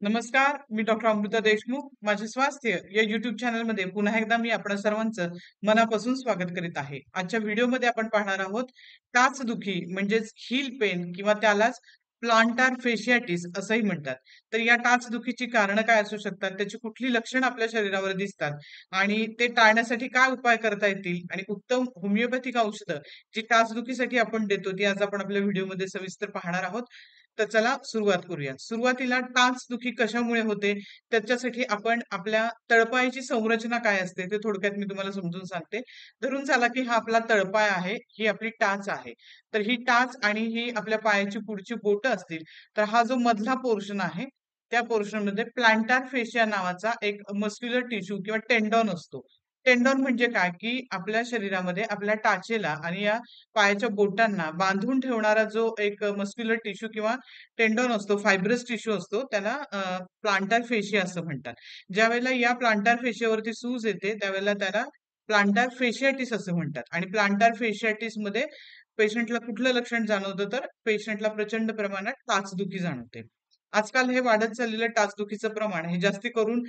नमस्कार, मी डॉक्टर अमृता देशमुख. माझे स्वास्थ्य या YouTube चॅनलमध्ये पुन्हा एकदा मी आपणा सर्वांचं मनापासून स्वागत करीत आहे. आजच्या व्हिडिओमध्ये आपण पाहणार आहोत टाचदुखी म्हणजेच हील पेन किंवा त्यालाच प्लांटार फेशियाटिस असंही म्हणतात. तर या टाचदुखीची कारणं काय असू शकतात? त्याची कुठली लक्षणं आपल्या शरीरावर दिसतात आणि ते टाळण्यासाठी काय उपाय करता येतील आणि उत्तम होमिओपॅथिक औषधं जी टाचदुखीसाठी आपण देतो, ती आज आपण आपल्या व्हिडिओमध्ये सविस्तर पाहणार आहोत. तर चला सुरुवात करूया. सुरुवातीला टाचदुखी कशामुळे होते? त्याच्यासाठी आपण आपल्या तळपायाची संरचना काय असते ते थोडक्यात मी तुम्हाला समजून सांगते. धरून चला की हा आपला तळपाय आहे, ही आपली टाच आहे. तर ही टाच आणि ही आपल्या पायाची पुढची बोटं असतील, तर हा जो मधला पोर्शन आहे, त्या पोर्शनमध्ये प्लॅन्टार फेशिया नावाचा एक मस्क्युलर टिश्यू किंवा टेंडॉन असतो. टेंडॉन म्हणजे काय? की आपल्या शरीरामध्ये आपल्या टाचेला आणि या पायाच्या बोटांना बांधून ठेवणारा जो एक मस्क्युलर टिश्यू किंवा टेंडॉन असतो, फायब्रस टिश्यू असतो, त्याला प्लांटार फेशिया असं म्हणतात. ज्यावेळेला या प्लांटार फेशियावरती सूज येते, त्यावेळेला त्याला प्लांटार फेशियाटिस असं म्हणतात आणि प्लांटार फेशियाटिसमध्ये पेशंटला कुठलं लक्षण जाणवतं, तर पेशंटला प्रचंड प्रमाणात टाचदुखी जाणवते. आजकाल हे वाढत चाललेलं टाचदुखीचं प्रमाण हे जास्ती करून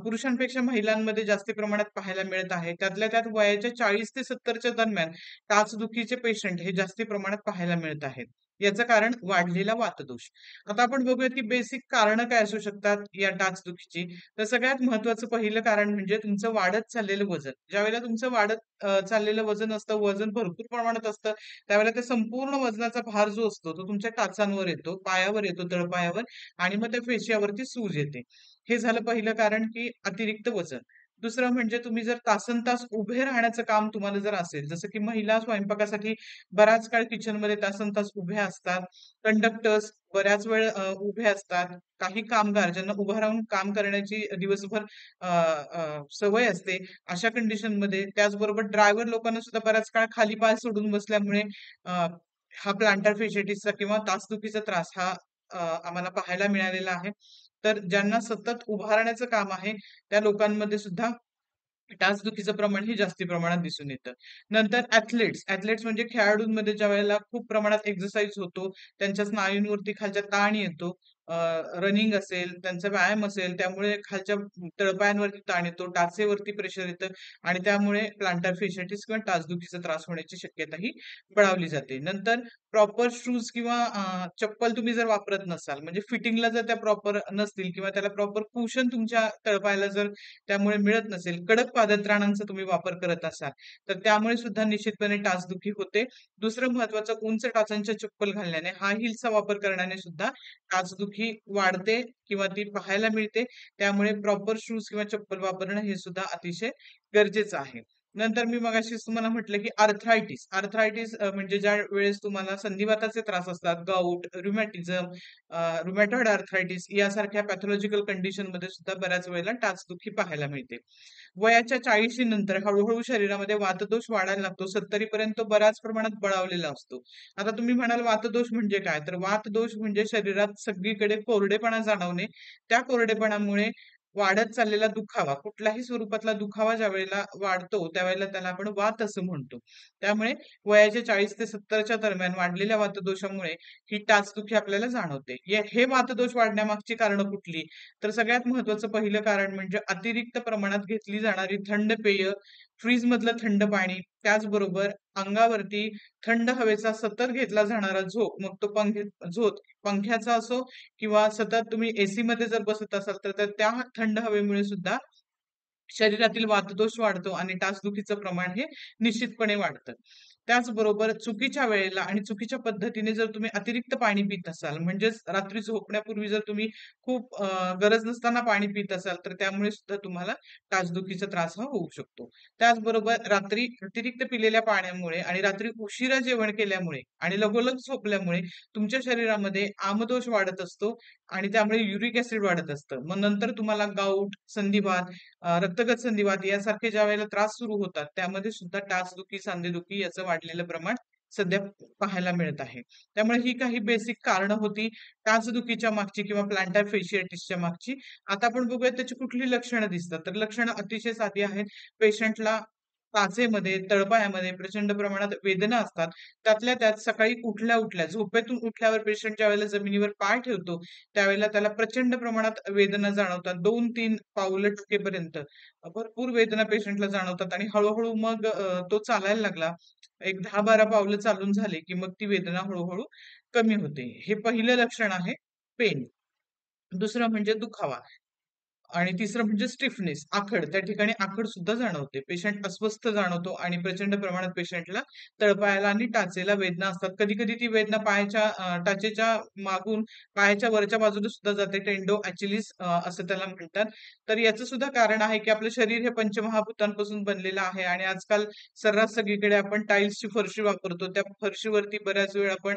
पुरुषांपेक्षा महिलांमध्ये जास्ती प्रमाणात पाहायला मिळत आहे. त्यातल्या त्यात वयाच्या 40 ते 70च्या दरम्यान टाचदुखीचे पेशंट हे जास्ती प्रमाणात पाहायला मिळत आहेत. याचं कारण वाढलेला वातदोष. आता आपण बघूया की बेसिक कारणं काय असू शकतात या टाचदुखीची. तर सगळ्यात महत्त्वाचं पहिलं कारण म्हणजे तुमचं वाढत चाललेलं वजन. ज्यावेळेला तुमचं वाढत चाललेलं वजन असतं, वजन भरपूर प्रमाणात असतं, त्यावेळेला त्या संपूर्ण वजनाचा भार जो असतो, तो तुमच्या टाचांवर येतो, पायावर येतो, तळपायावर आणि मग त्या फेशियावरती सूज येते. हे झालं पहिलं कारण की अतिरिक्त वजन. दुसरं म्हणजे तुम्ही जर तासनतास उभे राहण्याचं काम तुम्हाला जर असेल, जसं की महिला स्वयंपाकासाठी बराच काळ किचनमध्ये तासनतास उभ्या असतात. कंडक्टर्स बऱ्याच वेळ उभे असतात. काही कामगार ज्यांना उभं राहून काम करण्याची दिवसभर सवय असते. अशा कंडिशनमध्ये त्याचबरोबर ड्रायव्हर लोकांना सुद्धा बराच काळ खाली पाय सोडून बसल्यामुळे अ, हा प्लांटर फेशियाटिसचा किंवा टाचदुखीचा त्रास हा आम्हाला पाहायला मिळालेला आहे. तर ज्यांना सतत उभा राहण्याचं काम आहे, त्या लोकांमध्ये सुद्धा टाचदुखीचं प्रमाण हे जास्ती प्रमाणात दिसून येतं. नंतर ॲथलीट्स म्हणजे खेळाडूंमध्ये ज्यावेळेला खूप प्रमाणात एक्सरसाइज होतो, त्यांच्या स्नायूंवरती खालच्या ताण येतो. रनिंग असेल, त्यांचा व्यायाम असेल, त्यामुळे खालच्या तळपायांवरती ताण येतो, टाचेवरती प्रेशर येतं आणि त्यामुळे प्लांटर फेशियाटिस किंवा टाचदुखीचा त्रास होण्याची शक्यताही बळावली जाते. नंतर प्रॉपर शूज किंवा चप्पल तुम्ही जर वापरत नसाल, म्हणजे फिटिंगला जर त्या प्रॉपर नसतील किंवा त्याला प्रॉपर कुशन तुमच्या तळपायाला जर त्यामुळे मिळत नसेल, कडक पादत्राणांचा तुम्ही वापर करत असाल, तर त्यामुळे सुद्धा निश्चितपणे टाचदुखी होते. दुसरं महत्त्वाचं उंच टाचांच्या चप्पल घालण्याने, हाय हील्सचा वापर करण्याने सुद्धा टाचदुखी वाढते किंवा ती पाहायला मिळते. त्यामुळे प्रॉपर शूज किंवा चप्पल वापरणं हे सुद्धा अतिशय गरजेचं आहे. नंतर मी मगाशीच तुम्हाला म्हटलं, की अर्थरायटिस म्हणजे ज्यावेळेस तुम्हाला संधिवाताचे त्रास असतात, गाऊट, रुमॅटॉइड अर्थरायटिस यासारख्या पॅथॉलॉजिकल कंडिशनमध्ये सुद्धा बऱ्याच वेळेला टाचदुखी पाहायला मिळते. वयाच्या 40शी नंतर हळू-हळू शरीरामध्ये वातदोष वाढायला लागतो. 70 पर्यंत बऱ्याच प्रमाणात बळावलेला असतो. आता तुम्ही म्हणाल वातदोष म्हणजे काय? तर वातदोष म्हणजे शरीरात सगळीकडे कोरडेपणा जाणवणे. त्या कोरडेपणामुळे वाढत चाललेला दुखावा, कुठल्याही स्वरूपातला दुखावा ज्यावेळेला वाढतो, त्यावेळेला त्याला आपण वात असं म्हणतो. त्यामुळे वयाच्या 40 ते 70च्या दरम्यान वाढलेल्या वातदोषामुळे ही टाचदुखी आपल्याला जाणवते. हे वातदोष वाढण्यामागची कारणं कुठली? तर सगळ्यात महत्त्वाचं पहिलं कारण म्हणजे अतिरिक्त प्रमाणात घेतली जाणारी थंड पेय, फ्रीजमधलं थंड पाणी, त्याचबरोबर अंगावरती थंड हवेचा सतत घेतला जाणारा झोप, मग तो पंख्याचा असो किंवा सतत तुम्ही एसीमध्ये जर बसत असाल, तर त्या थंड हवेमुळे सुद्धा शरीरातील वातदोष वाढतो आणि टाचदुखीचं प्रमाण हे निश्चितपणे वाढतं. त्याचबरोबर चुकीच्या वेळेला आणि चुकीच्या पद्धतीने जर तुम्ही अतिरिक्त पाणी पीत असाल, म्हणजेच रात्री झोपण्यापूर्वी जर तुम्ही खूप गरज नसताना पाणी पीत असाल, तर त्यामुळे सुद्धा तुम्हाला टाचदुखीचा त्रास हा होऊ शकतो. त्याचबरोबर रात्री अतिरिक्त पिलेल्या पाण्यामुळे आणि रात्री उशिरा जेवण केल्यामुळे आणि लगोलग झोपल्यामुळे तुमच्या शरीरामध्ये आमदोष वाढत असतो आणि त्यामुळे युरिक ॲसिड वाढत असतं. मग नंतर तुम्हाला गाऊट, संधिवात रक्तगत संधिवात यासारखे ज्यावेळेला त्रास सुरू होतात, त्यामध्ये सुद्धा टाचदुखी, सांधेदुखी याचं वाढलेलं प्रमाण सध्या पाहायला मिळत आहे. त्यामुळे ही काही बेसिक कारणं होती टाचदुखीच्या मागची किंवा प्लांटर फेशियाटिसच्या मागची. आता आपण बघूया त्याची कुठली लक्षणं दिसतात. तर लक्षणं अतिशय साधी आहेत. पेशंटला टाचेमध्ये, तळपायामध्ये प्रचंड प्रमाणात वेदना असतात. त्यातल्या त्यात सकाळी उठल्या-उठल्या झोपेतून उठल्यावर पेशंट ज्यावेळेला जमिनीवर पाय ठेवतो, त्यावेळेला त्याला प्रचंड प्रमाणात वेदना जाणवतात. 2-3 पावलं टाकेपर्यंत भरपूर वेदना पेशंटला जाणवतात आणि हळू मग तो चालायला लागला. एक 10-12 पावलं चालून झाले, की मग ती वेदना हळू कमी होते. हे पहिलं लक्षण आहे पेन. दुसरं म्हणजे दुखावा. आणि तिसरं म्हणजे स्टिफनेस, आखड. त्या ठिकाणी आखड सुद्धा जाणवते. पेशंट अस्वस्थ जाणवतो आणि प्रचंड प्रमाणात पेशंटला तळपायाला आणि टाचेला वेदना असतात. कधी-कधी ती वेदना पायाच्या टाचेच्या मागून पायाच्या वरच्या बाजूने सुद्धा जाते. टेंडो अचिलिस असं त्याला म्हणतात. तर याचं सुद्धा कारण आहे, की आपलं शरीर हे पंचमहाभूतांपासून बनलेलं आहे आणि आजकाल सर्रास सगळीकडे आपण टाइल्सची फरशी वापरतो. त्या फरशीवरती बऱ्याच वेळ आपण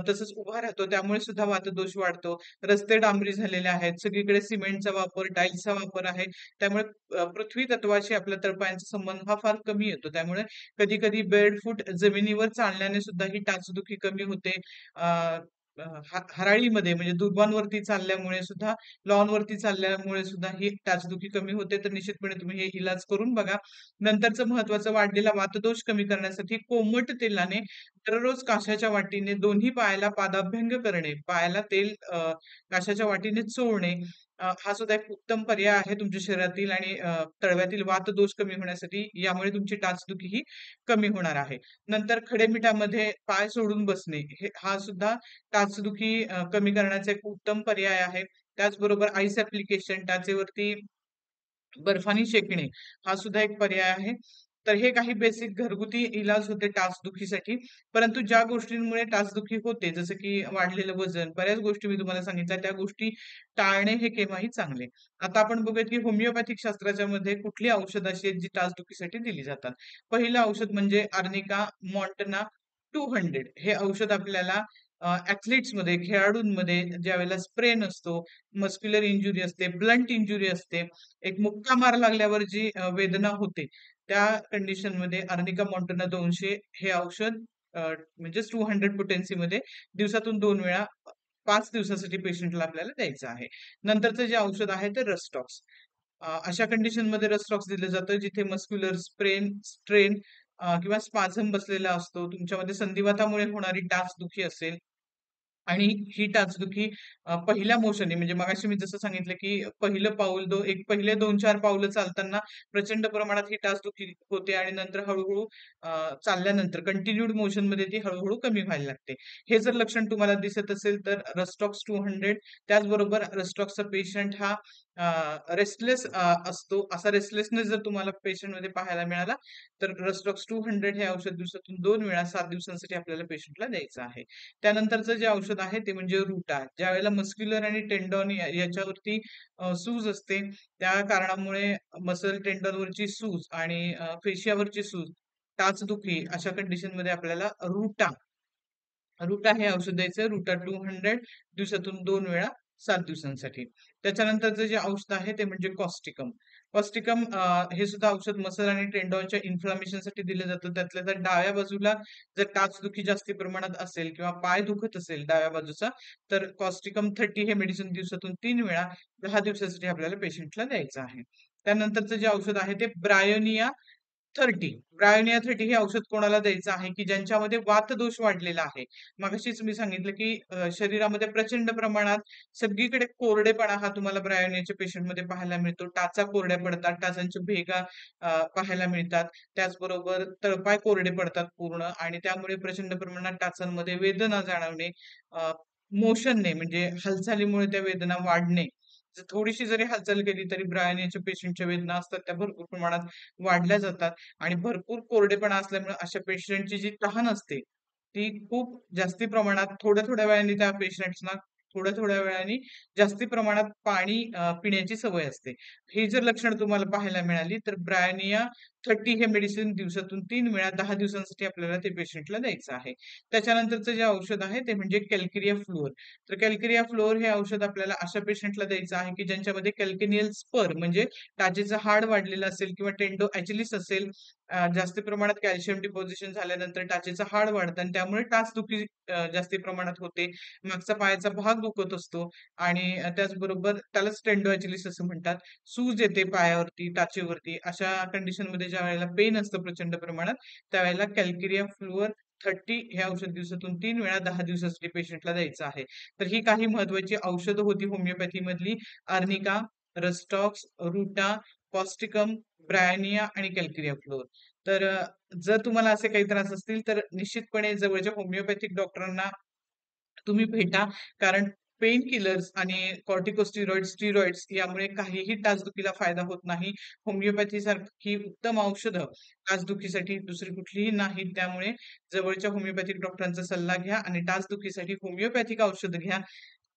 तसंच उभा राहतो. त्यामुळे सुद्धा वातदोष वाढतो. रस्ते डांबरी झालेले आहेत. सगळीकडे सिमेंटचा वापर, टाइल्सचा वापर आहे. त्यामुळे पृथ्वी तत्वाशी आपल्या तळपायांचा संबंध हा फार कमी येतो. त्यामुळे कधी-कधी बेडफूट जमिनीवर चालण्याने सुद्धा ही टाचदुखी कमी होते. अ, अ, हराळीमध्ये म्हणजे दुर्बांवरती चालल्यामुळे सुद्धा, लॉनवरती चालल्यामुळे सुद्धा ही टाचदुखी कमी होते. तर निश्चितपणे तुम्ही हे इलाज करून बघा. नंतरचं महत्त्वाचं वाढलेला वातदोष कमी करण्यासाठी कोमट तेलाने दररोज काशाच्या वाटीने दोन्ही पायाला पादाभ्यंग करणे, पायाला तेल काशाच्या वाटीने चोळणे हा सुद्धा एक उत्तम पर्याय आहे तुमच्या शरीरातील आणि तळव्यातील वातदोष कमी होण्यासाठी. यामुळे तुमची टाचदुखी ही कमी होणार आहे. नंतर खडेमिठामध्ये पाय सोडून बसणे हा सुद्धा टाचदुखी कमी करण्याचा एक उत्तम पर्याय आहे. त्याचबरोबर आईस ॲप्लिकेशन टाचेवरती बर्फानी शेकणे हा सुद्धा एक पर्याय आहे. तर हे काही बेसिक घरगुती इलाज होते टाचदुखीसाठी. परंतु ज्या गोष्टींमुळे टाचदुखी होते, जसं की वाढलेलं वजन, बऱ्याच गोष्टी मी तुम्हाला सांगितल्या, त्या गोष्टी टाळणे हे केव्हाही चांगले. आता आपण बघूयात की होमिओपॅथिक शास्त्राच्या मध्ये कुठली औषधं अशी आहेत जी टाचदुखीसाठी दिली जातात. पहिलं औषध म्हणजे आर्निका मॉन्टना 200 हे औषध आपल्याला ॲथलीट्समध्ये, खेळाडूंमध्ये ज्यावेळेला स्प्रेन असतो, मस्क्युलर इंजुरी असते, ब्लंट इंजुरी असते, एक मुक्का मार लागल्यावर जी वेदना होते, त्या कंडिशनमध्ये अर्निका मॉन्टाना 200 हे औषध म्हणजेच 200 पोटेन्सीमध्ये दिवसातून 2 वेळा 5 दिवसासाठी पेशंटला आपल्याला द्यायचं आहे. नंतरचं जे औषध आहे ते रस्टॉक्स. अशा कंडिशनमध्ये रस्टॉक्स दिलं जातं जिथे मस्क्युलर स्ट्रेन किंवा स्पाझम बसलेला असतो. तुमच्यामध्ये संधिवातामुळे होणारी टाचदुखी असेल आणि ही टाचदुखी पहिल्या मोशनने म्हणजे मगाशी मी जसं सांगितलं, की पहिलं पाऊल एक पहिले 2-4 पावलं चालताना प्रचंड प्रमाणात ही टाचदुखी होते आणि नंतर हळू चालल्यानंतर कंटिन्यूड मोशनमध्ये ती हळू कमी व्हायला लागते. हे जर लक्षण तुम्हाला दिसत असेल तर रस्टॉक्स 200 त्याचबरोबर रस्टॉक्सचा पेशंट हा रेस्टलेस असतो. असा रेस्टलेसनेस जर तुम्हाला पेशंटमध्ये पाहायला मिळाला, तर रस्टॉक्स 200 हे औषध दिवसातून 2 वेळा 7 दिवसांसाठी आपल्याला पेशंटला द्यायचं आहे. त्यानंतरचं जे औषध आहे ते म्हणजे रुटा. ज्यावेळेला मस्क्युलर आणि टेंडॉन याच्यावरती सूज असते, त्या कारणामुळे मसल टेंडॉनवरची सूज आणि फेशियावरची सूज, टाचदुखी अशा कंडिशनमध्ये आपल्याला रुटा हे औषध द्यायचं. रुटा 200 दिवसातून 2 वेळा 7 दिवसांसाठी. त्याच्यानंतरचं जे औषध आहे ते म्हणजे कॉस्टिकम. कॉस्टिकम हे सुद्धा औषध मसल आणि टेंडॉनच्या इन्फ्लामेशनसाठी दिलं जातं. त्यातल्या त्यात डाव्या बाजूला जर टाचदुखी जास्ती प्रमाणात असेल किंवा पाय दुखत असेल डाव्या बाजूचा, तर कॉस्टिकम 30 हे मेडिसिन दिवसातून 3 वेळा 10 दिवसासाठी आपल्याला पेशंटला द्यायचं आहे. त्यानंतरचं जे औषध आहे ते ब्रायोनिया 30. ब्रायोनिया 30 हे औषध कोणाला द्यायचं आहे, की ज्यांच्यामध्ये वातदोष वाढलेला आहे. मगाशीच मी सांगितलं, की शरीरामध्ये प्रचंड प्रमाणात सगळीकडे कोरडेपणा हा तुम्हाला ब्रायोनियाच्या पेशंटमध्ये पाहायला मिळतो. टाचा कोरड्या पडतात, टाचांच्या भेगा पाहायला मिळतात. त्याचबरोबर तळपाय कोरडे पडतात पूर्ण आणि त्यामुळे प्रचंड प्रमाणात टाचांमध्ये वेदना जाणवणे, मोशनने म्हणजे हालचालीमुळे त्या वेदना वाढणे. जर थोडीशी जरी हालचाल केली तरी ब्रायोनियाच्या पेशंटच्या वेदना असतात त्या भरपूर प्रमाणात वाढल्या जातात आणि भरपूर कोरडेपणा असल्यामुळे अशा पेशंटची जी तहान असते, ती खूप जास्ती प्रमाणात थोड्या-थोड्या वेळाने त्या पेशंट्सना थोड्या-थोड्या वेळाने जास्ती प्रमाणात पाणी पिण्याची सवय असते. ही जर लक्षणं तुम्हाला पाहायला मिळाली, तर ब्रायोनिया 30 हे मेडिसिन दिवसातून 3 वेळा 10 दिवसांसाठी आपल्याला ते पेशंटला द्यायचं आहे. त्याच्यानंतरचं जे औषध आहे ते म्हणजे कॅल्केरिया फ्लुअर. तर कॅल्केरिया फ्लोअर हे औषध आपल्याला अशा पेशंटला द्यायचं आहे, की ज्यांच्यामध्ये कॅल्केनियल स्पर म्हणजे टाचेचं हाड वाढलेलं असेल किंवा टेंडो अॅचिलिस असेल, जास्ती प्रमाणात कॅल्शियम डिपॉझिशन झाल्यानंतर टाचेचं हाड वाढतं आणि त्यामुळे टाचदुखी जास्ती प्रमाणात होते. मागचा पायाचा भाग दुखत असतो आणि त्याचबरोबर त्यालाच टेंडो अॅचिलिस असं म्हणतात. सूज येते पायावरती, टाचेवरती. अशा कंडिशनमध्ये ज्या वेळेला पेन असतं प्रचंड प्रमाणात, त्यावेळेला कॅल्किरिया फ्लुअर 30 हे औषध दिवसातून 3 वेळा 10 दिवसासाठी पेशंटला द्यायचं आहे. तर ही काही महत्वाची औषधं होती होमिओपॅथी मधली. आर्निका, रस्टॉक्स, रुटा, पॉस्टिकम, ब्रायनिया आणि कॅल्किरिया फ्लोर. तर जर तुम्हाला असे काही त्रास असतील तर निश्चितपणे जवळच्या होमिओपॅथिक डॉक्टरांना तुम्ही भेटा. कारण पेन किलर्स आणि कॉर्टिकोस्टेरॉइड्स, स्टेरॉइड्स यामुळे काहीही टाचदुखीला फायदा होत नाही. होमिओपॅथी सारखी उत्तम औषधं टाचदुखीसाठी दुसरी कुठलीही नाहीत. त्यामुळे जवळच्या होमिओपॅथिक डॉक्टरांचा सल्ला घ्या आणि टाचदुखीसाठी होमिओपॅथिक औषधं घ्या.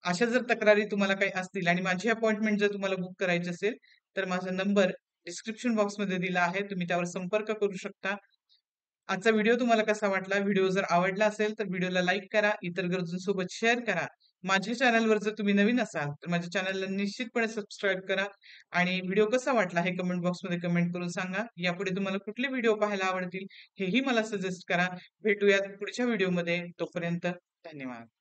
अशा जर तक्रारी तुम्हाला काही असतील आणि माझी अपॉइंटमेंट जर तुम्हाला बुक करायची असेल, तर माझा नंबर डिस्क्रिप्शन बॉक्समध्ये दिला आहे. तुम्ही त्यावर संपर्क करू शकता. आजचा व्हिडिओ तुम्हाला कसा वाटला? व्हिडिओ जर आवडला असेल तर व्हिडिओला लाईक करा, इतर गरजूंसोबत शेअर करा. माझ्या चॅनलवर जर तुम्ही नवीन असाल तर माझ्या चॅनलला निश्चितपणे सबस्क्राईब करा आणि व्हिडिओ कसा वाटला हे कमेंट बॉक्समध्ये कमेंट करून सांगा. यापुढे तुम्हाला कुठले व्हिडिओ पाहायला आवडतील हेही मला सजेस्ट करा. भेटूयात पुढच्या व्हिडिओमध्ये. तोपर्यंत धन्यवाद.